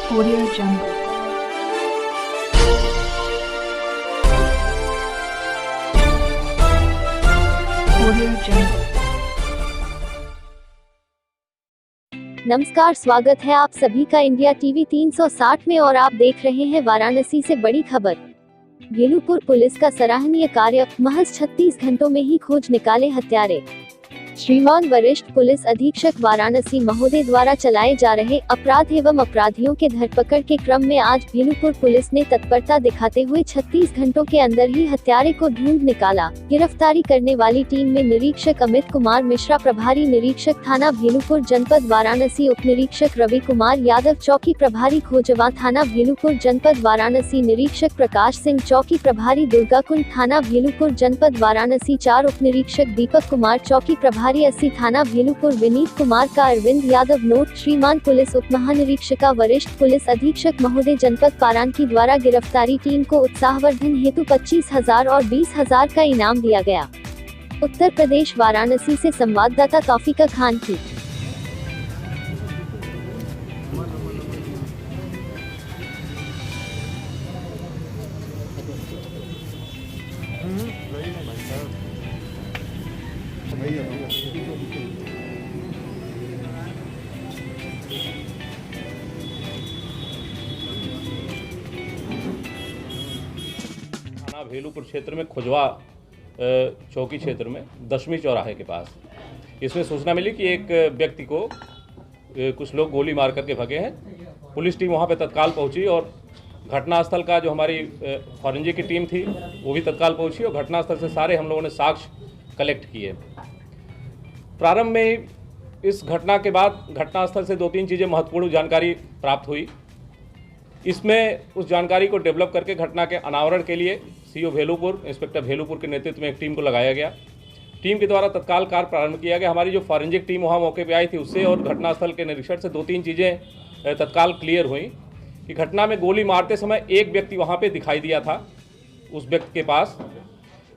Audio Jungle. Audio Jungle. नमस्कार, स्वागत है आप सभी का इंडिया टीवी 360 में और आप देख रहे हैं वाराणसी से बड़ी खबर। भेलूपुर पुलिस का सराहनीय कार्य, महज 36 घंटों में ही खोज निकाले हत्यारे। श्रीमान वरिष्ठ पुलिस अधीक्षक वाराणसी महोदय द्वारा चलाए जा रहे अपराध एवं अपराधियों के धरपकड़ के क्रम में आज भेलूपुर पुलिस ने तत्परता दिखाते हुए 36 घंटों के अंदर ही हत्यारे को ढूंढ निकाला। गिरफ्तारी करने वाली टीम में निरीक्षक अमित कुमार मिश्रा, प्रभारी निरीक्षक थाना भेलूपुर जनपद वाराणसी, उप निरीक्षक रवि कुमार यादव, चौकी प्रभारी खोजवा थाना भेलूपुर जनपद वाराणसी, निरीक्षक प्रकाश सिंह, चौकी प्रभारी दुर्गाकुंड थाना भेलूपुर जनपद वाराणसी, 4 उप निरीक्षक दीपक कुमार, चौकी प्रभारी 80 थाना भेलूपुर, विनीत कुमार का अरविंद यादव नोट। श्रीमान पुलिस उप महानिरीक्षका वरिष्ठ पुलिस अधीक्षक महोदय जनपद पारांकी द्वारा गिरफ्तारी टीम को उत्साहवर्धन हेतु 25,000 और 20,000 का इनाम दिया गया। उत्तर प्रदेश वाराणसी से संवाददाता तौफीका खान की। थाना भेलूपुर क्षेत्र में खुजवा चौकी क्षेत्र में 10वीं चौराहे के पास इसमें सूचना मिली कि एक व्यक्ति को कुछ लोग गोली मार करके भगे हैं। पुलिस टीम वहां पे तत्काल पहुंची और घटनास्थल का जो हमारी फॉरेंसिक की टीम थी वो भी तत्काल पहुंची और घटनास्थल से सारे हम लोगों ने साक्ष्य कलेक्ट किए। प्रारंभ में इस घटना के बाद घटनास्थल से 2-3 चीज़ें महत्वपूर्ण जानकारी प्राप्त हुई। इसमें उस जानकारी को डेवलप करके घटना के अनावरण के लिए सीओ भेलूपुर, इंस्पेक्टर भेलूपुर के नेतृत्व में एक टीम को लगाया गया। टीम के द्वारा तत्काल कार्य प्रारंभ किया गया। हमारी जो फॉरेंसिक टीम वहाँ मौके पे आई थी उससे और घटनास्थल के निरीक्षण से 2-3 चीज़ें तत्काल क्लियर हुई कि घटना में गोली मारते समय एक व्यक्ति वहाँ पे दिखाई दिया था उस व्यक्ति के पास।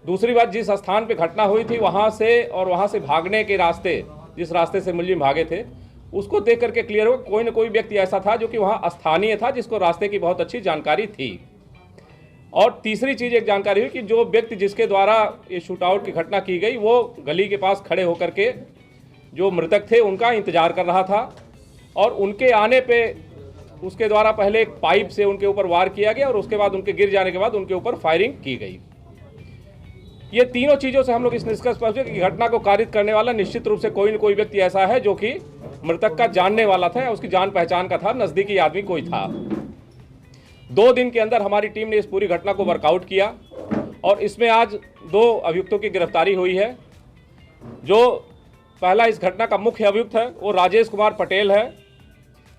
दूसरी बात, जिस स्थान पे घटना हुई थी वहाँ से भागने के रास्ते, जिस रास्ते से मुलजिम भागे थे उसको देख करके क्लियर हो कोई न कोई व्यक्ति ऐसा था जो कि वहाँ स्थानीय था, जिसको रास्ते की बहुत अच्छी जानकारी थी। और तीसरी चीज़ एक जानकारी हुई कि जो व्यक्ति जिसके द्वारा ये शूटआउट की घटना की गई वो गली के पास खड़े होकर के जो मृतक थे उनका इंतजार कर रहा था और उनके आने पे उसके द्वारा पहले एक पाइप से उनके ऊपर वार किया गया और उसके बाद उनके गिर जाने के बाद उनके ऊपर फायरिंग की गई। ये तीनों चीज़ों से हम लोग इस निष्कर्ष पर पहुंचे कि घटना को कारित करने वाला निश्चित रूप से कोई न कोई व्यक्ति ऐसा है जो कि मृतक का जानने वाला था या उसकी जान पहचान का था, नज़दीकी आदमी कोई था। 2 दिन के अंदर हमारी टीम ने इस पूरी घटना को वर्कआउट किया और इसमें आज 2 अभियुक्तों की गिरफ्तारी हुई है। जो पहला इस घटना का मुख्य अभियुक्त है वो राजेश कुमार पटेल है,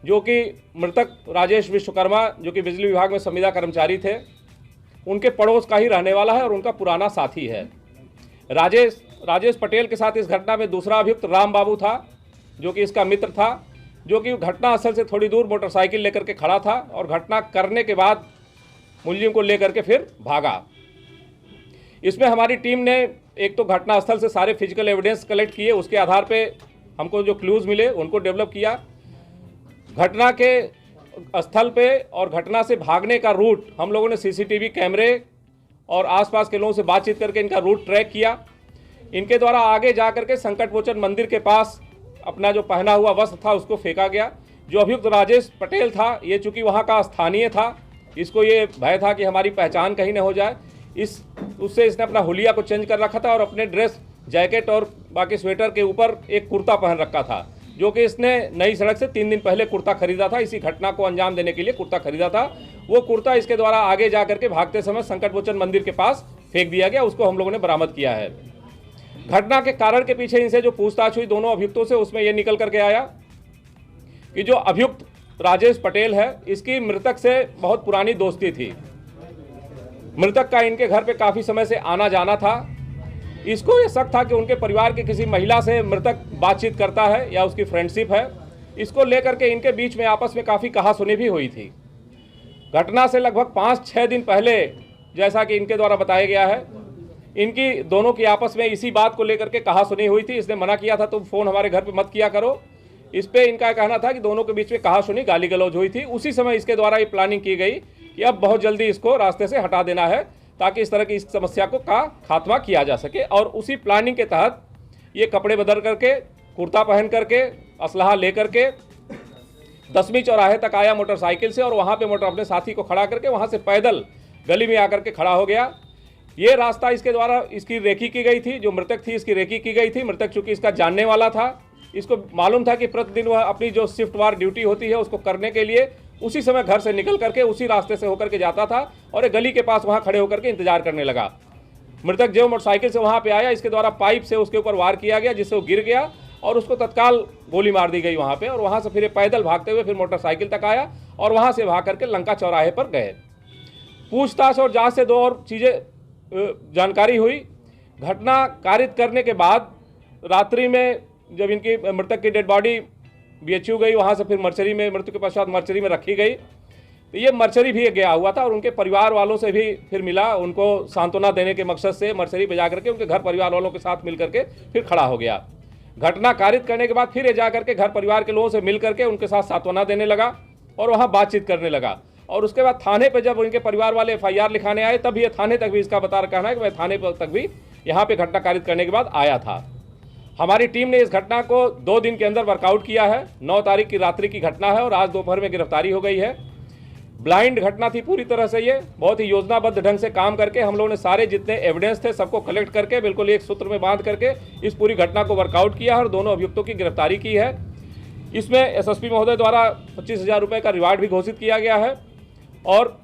जो कि मृतक राजेश विश्वकर्मा जो कि बिजली विभाग में संविदा कर्मचारी थे, उनके पड़ोस का ही रहने वाला है और उनका पुराना साथी है। राजेश पटेल के साथ इस घटना में दूसरा अभियुक्त राम बाबू था, जो कि इसका मित्र था, जो कि घटना स्थल से थोड़ी दूर मोटरसाइकिल लेकर के खड़ा था और घटना करने के बाद मुलजिम को लेकर के फिर भागा। इसमें हमारी टीम ने एक तो घटनास्थल से सारे फिजिकल एविडेंस कलेक्ट किए, उसके आधार पे हमको जो क्लूज मिले उनको डेवलप किया। घटना के स्थल पे और घटना से भागने का रूट हम लोगों ने सीसीटीवी कैमरे और आसपास के लोगों से बातचीत करके इनका रूट ट्रैक किया। इनके द्वारा आगे जा करके संकट मोचन मंदिर के पास अपना जो पहना हुआ वस्त्र था उसको फेंका गया। जो अभियुक्त राजेश पटेल था ये चूँकि वहाँ का स्थानीय था, इसको ये भय था कि हमारी पहचान कहीं न हो जाए, उससे इसने अपना हुलिया को चेंज कर रखा था और अपने ड्रेस, जैकेट और बाकी स्वेटर के ऊपर एक कुर्ता पहन रखा था, जो कि इसने नई सड़क से 3 दिन पहले कुर्ता खरीदा था। इसी घटना को अंजाम देने के लिए कुर्ता खरीदा था। वो कुर्ता इसके द्वारा आगे जा करके भागते समय संकट मोचन मंदिर के पास फेंक दिया गया, उसको हम लोगों ने बरामद किया है। घटना के कारण के पीछे इनसे जो पूछताछ हुई दोनों अभियुक्तों से, उसमें यह निकल करके आया कि जो अभियुक्त राजेश पटेल है इसकी मृतक से बहुत पुरानी दोस्ती थी। मृतक का इनके घर पे काफ़ी समय से आना जाना था। इसको ये शक था कि उनके परिवार की किसी महिला से मृतक बातचीत करता है या उसकी फ्रेंडशिप है। इसको लेकर के इनके बीच में आपस में काफ़ी कहासुनी भी हुई थी। घटना से लगभग 5-6 दिन पहले, जैसा कि इनके द्वारा बताया गया है, इनकी दोनों की आपस में इसी बात को लेकर के कहासुनी हुई थी। इसने मना किया था तुम फ़ोन हमारे घर पे मत किया करो, इस पे इनका कहना था कि दोनों के बीच में कहा सुनी गाली गलौज हुई थी। उसी समय इसके द्वारा ये प्लानिंग की गई कि अब बहुत जल्दी इसको रास्ते से हटा देना है ताकि इस तरह की इस समस्या को का खात्मा किया जा सके। और उसी प्लानिंग के तहत ये कपड़े बदल करके, कुर्ता पहन करके, असलहा लेकर के 10वीं चौराहे तक आया मोटरसाइकिल से और वहाँ पे अपने साथी को खड़ा करके वहाँ से पैदल गली में आकर के खड़ा हो गया। ये रास्ता इसके द्वारा इसकी रेकी की गई थी, जो मृतक थी इसकी रेकी की गई थी। मृतक चूंकि इसका जानने वाला था, इसको मालूम था कि प्रतिदिन वह अपनी जो शिफ्ट वार ड्यूटी होती है उसको करने के लिए उसी समय घर से निकल करके उसी रास्ते से होकर के जाता था और एक गली के पास वहाँ खड़े होकर के इंतजार करने लगा। मृतक जो मोटरसाइकिल से वहाँ पे आया, इसके द्वारा पाइप से उसके ऊपर वार किया गया जिससे वो गिर गया और उसको तत्काल गोली मार दी गई वहाँ पे। और वहाँ से फिर पैदल भागते हुए फिर मोटरसाइकिल तक आया और वहाँ से भाग करके लंका चौराहे पर गए। पूछताछ और जांच से 2 और चीज़ें जानकारी हुई। घटना कारित करने के बाद रात्रि में जब इनकी मृतक की डेड बॉडी BHU गई, वहाँ से फिर मर्चरी में, मृत्यु के पश्चात मर्चरी में रखी गई। तो ये मर्चरी भी गया हुआ था और उनके परिवार वालों से भी फिर मिला, उनको सांत्वना देने के मकसद से मर्चरी पे जा करके उनके घर परिवार वालों के साथ मिल करके फिर खड़ा हो गया। घटना कारित करने के बाद फिर ये जा करके घर परिवार के लोगों से मिल करके उनके साथ सांत्वना देने लगा और वहाँ बातचीत करने लगा। और उसके बाद थाने पर जब उनके परिवार वाले FIR लिखाने आए तब ये थाने तक भी इसका बता कहना है कि मैं थाने पर तक भी यहाँ पे घटना कारित करने के बाद आया था। हमारी टीम ने इस घटना को 2 दिन के अंदर वर्कआउट किया है। 9 तारीख की रात्रि की घटना है और आज दोपहर में गिरफ्तारी हो गई है। ब्लाइंड घटना थी पूरी तरह से, ये बहुत ही योजनाबद्ध ढंग से काम करके हम लोगों ने सारे जितने एविडेंस थे सबको कलेक्ट करके बिल्कुल एक सूत्र में बांध करके इस पूरी घटना को वर्कआउट किया है और दोनों अभियुक्तों की गिरफ्तारी की है। इसमें SSP महोदय द्वारा 25,000 रुपये का रिवार्ड भी घोषित किया गया है। और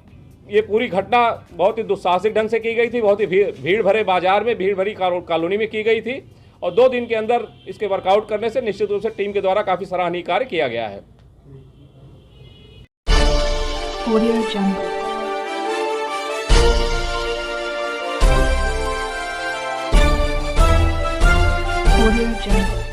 ये पूरी घटना बहुत ही दुस्साहसिक ढंग से की गई थी, बहुत ही भीड़ भरे बाजार में, भीड़ भरी कॉलोनी में की गई थी और 2 दिन के अंदर इसके वर्कआउट करने से निश्चित रूप से टीम के द्वारा काफ़ी सराहनीय कार्य किया गया है। Audio Jungle. Audio Jungle.